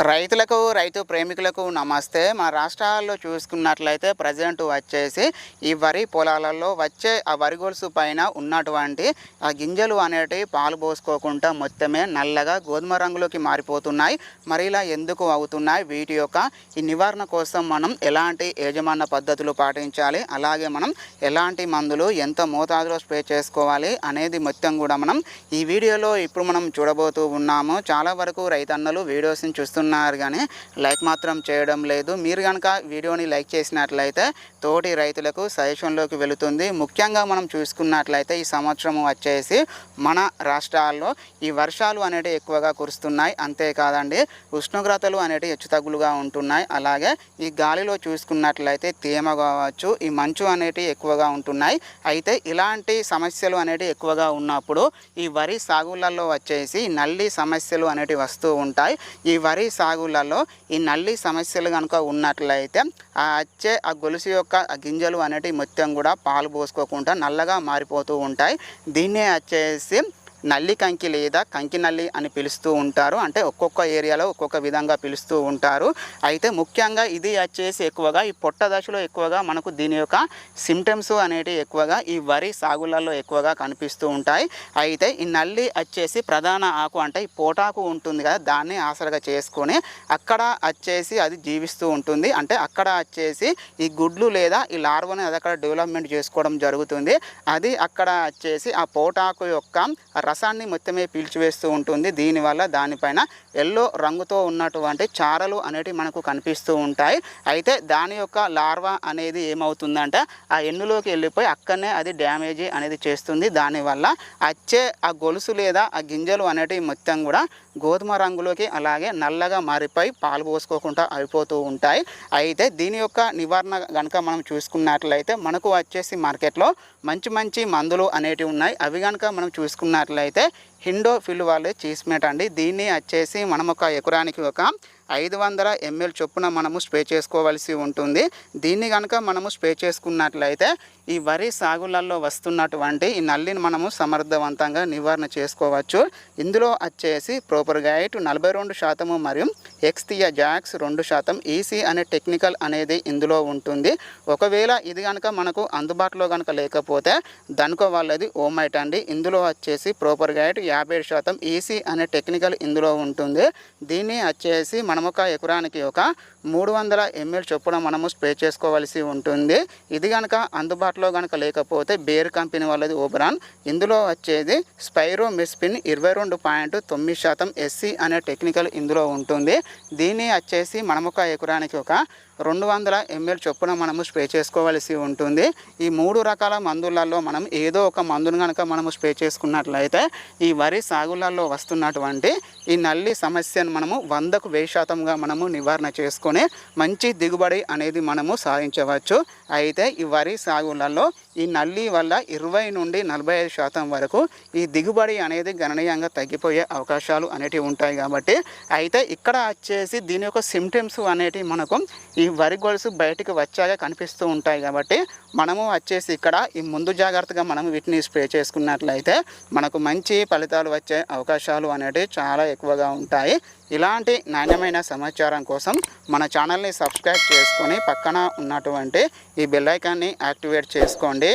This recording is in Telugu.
రైతులకు రైతు ప్రేమికులకు నమస్తే. మా రాష్ట్రాల్లో చూసుకున్నట్లయితే ప్రజెంట్ వచ్చేసి ఈ వరి పొలాలలో వచ్చే ఆ వరి గొలుసు పైన ఉన్నటువంటి ఆ గింజలు అనేటివి పాలు పోసుకోకుండా మొత్తమే నల్లగా గోధుమ రంగులోకి మారిపోతున్నాయి. మరి ఇలా ఎందుకు అవుతున్నాయి? వీటి యొక్క ఈ నివారణ కోసం మనం ఎలాంటి యాజమాన్య పద్ధతులు పాటించాలి, అలాగే మనం ఎలాంటి మందులు ఎంత మోతాదులో స్ప్రే చేసుకోవాలి అనేది మొత్తం కూడా మనం ఈ వీడియోలో ఇప్పుడు మనం చూడబోతూ ఉన్నాము. చాలా వరకు రైతన్నలు వీడియోస్ని చూస్తున్నారు కానీ లైక్ మాత్రం చేయడం లేదు. మీరు కనుక వీడియోని లైక్ చేసినట్లయితే తోటి రైతులకు సజెషన్లోకి వెళుతుంది. ముఖ్యంగా మనం చూసుకున్నట్లయితే ఈ సంవత్సరం వచ్చేసి మన రాష్ట్రాల్లో ఈ వర్షాలు అనేటివి ఎక్కువగా కురుస్తున్నాయి. అంతేకాదండి ఉష్ణోగ్రతలు అనేటివి హెచ్చుతగ్గులుగా ఉంటున్నాయి. అలాగే ఈ గాలిలో చూసుకున్నట్లయితే తేమ కావచ్చు, ఈ మంచు అనేటివి ఎక్కువగా ఉంటున్నాయి. అయితే ఇలాంటి సమస్యలు అనేటివి ఎక్కువగా ఉన్నప్పుడు ఈ వరి సాగులలో వచ్చేసి నల్లి సమస్యలు అనేటివి వస్తూ ఉంటాయి. ఈ వరి సాగులలో ఈ నల్లి సమస్యలు కనుక ఉన్నట్లయితే ఆ గొలుసు యొక్క గింజలు అనేటివి మొత్తం కూడా పాలు పోసుకోకుండా నల్లగా మారిపోతూ ఉంటాయి. దీన్నే వచ్చేసి నల్లి కంకి లేదా కంకి నల్లి అని పిలుస్తూ ఉంటారు. అంటే ఒక్కొక్క ఏరియాలో ఒక్కొక్క విధంగా పిలుస్తూ ఉంటారు. అయితే ముఖ్యంగా ఇది వచ్చేసి ఎక్కువగా ఈ పొట్ట దశలో ఎక్కువగా మనకు దీని యొక్క సిమ్టమ్స్ అనేటివి ఎక్కువగా ఈ వరి సాగులలో ఎక్కువగా కనిపిస్తూ ఉంటాయి. అయితే ఈ నల్లి వచ్చేసి ప్రధాన ఆకు అంటే ఈ పోటాకు ఉంటుంది కదా, దాన్ని ఆసరగా చేసుకొని అక్కడ వచ్చేసి అది జీవిస్తూ ఉంటుంది. అంటే అక్కడ వచ్చేసి ఈ గుడ్లు లేదా ఈ లార్వని అది అక్కడ డెవలప్మెంట్ చేసుకోవడం జరుగుతుంది. అది అక్కడ వచ్చేసి ఆ పోటాకు యొక్క రసాన్ని మొత్తమే పీల్చివేస్తూ ఉంటుంది. దీనివల్ల దానిపైన ఎల్లో రంగుతో ఉన్నటువంటి చారలు అనేటివి మనకు కనిపిస్తూ ఉంటాయి. అయితే దాని యొక్క లార్వా అనేది ఏమవుతుందంటే ఆ ఎన్నులోకి వెళ్ళిపోయి అక్కడనే అది డ్యామేజీ అనేది చేస్తుంది. దానివల్ల వచ్చే ఆ గొలుసు లేదా ఆ గింజలు అనేటివి మొత్తం కూడా గోధుమ రంగులోకి అలాగే నల్లగా మారిపోయి పాలు పోసుకోకుండా అయిపోతూ ఉంటాయి. అయితే దీని యొక్క నివారణ కనుక మనం చూసుకున్నట్లయితే మనకు వచ్చేసి మార్కెట్లో మంచి మంచి మందులు అనేటివి ఉన్నాయి. అవి కనుక మనం చూసుకున్నట్లయితే హిండోఫిల్ వాళ్ళే చీస్మేట్ అండి. దీన్ని వచ్చేసి మనం ఒక ఎకరానికి ఒక 500 ml చొప్పున మనము స్ప్రే చేసుకోవాల్సి ఉంటుంది. దీన్ని కనుక మనము స్ప్రే చేసుకున్నట్లయితే ఈ వరి సాగులలో వస్తున్నటువంటి ఈ నల్లిని మనము సమర్థవంతంగా నివారణ చేసుకోవచ్చు. ఇందులో వచ్చేసి ప్రోపర్గైట్ 42% మరియు ఎక్స్తియా జాక్స్ 2% ఈసీ అనే టెక్నికల్ అనేది ఇందులో ఉంటుంది. ఒకవేళ ఇది కనుక మనకు అందుబాటులో కనుక లేకపోతే దనుకో వాళ్ళది ఓమైట్ అండి. ఇందులో వచ్చేసి ప్రోపర్గైట్ 57% ఈసీ అనే టెక్నికల్ ఇందులో ఉంటుంది. దీన్ని వచ్చేసి మనం ఒక ఎకరానికి ఒక 300 ml చొప్పున మనము స్ప్రే చేసుకోవాల్సి ఉంటుంది. ఇది కనుక అందుబాటులో కనుక లేకపోతే బేర్ కంపెనీ వాళ్ళది ఓబరాన్. ఇందులో వచ్చేది స్పైరోమెస్పిన్ 22.9% ఎస్సీ అనే టెక్నికల్ ఇందులో ఉంటుంది. దీన్ని వచ్చేసి మనం ఒక ఎకరానికి ఒక 200 ml చొప్పున మనము స్ప్రే చేసుకోవాల్సి ఉంటుంది. ఈ 3 రకాల మందులలో మనం ఏదో ఒక మందును కనుక మనము స్ప్రే చేసుకున్నట్లయితే ఈ వరి సాగులలో వస్తున్నటువంటి ఈ నల్లి సమస్యను మనము 100కు 1000%గా మనము నివారణ చేసుకొని మంచి దిగుబడి అనేది మనము సాధించవచ్చు. అయితే ఈ వరి సాగులలో ఈ నల్లి వల్ల 20 నుండి 45% వరకు ఈ దిగుబడి అనేది గణనీయంగా తగ్గిపోయే అవకాశాలు అనేటివి ఉంటాయి. కాబట్టి అయితే ఇక్కడ వచ్చేసి దీని యొక్క సిమ్టమ్స్ అనేటివి మనకు ఈ వరి గొలుసు బయటికి వచ్చాక కనిపిస్తూ ఉంటాయి. కాబట్టి మనము వచ్చేసి ఇక్కడ ఈ ముందు జాగ్రత్తగా మనం వీటిని స్ప్రే చేసుకున్నట్లయితే మనకు మంచి ఫలితాలు వచ్చే అవకాశాలు అనేటివి చాలా ఎక్కువగా ఉంటాయి. ఇలాంటి నాణ్యమైన సమాచారం కోసం మన ఛానల్ని సబ్స్క్రైబ్ చేసుకొని పక్కన ఉన్నటువంటి ఈ బెల్ ఐకాన్ని యాక్టివేట్ చేసుకోండి.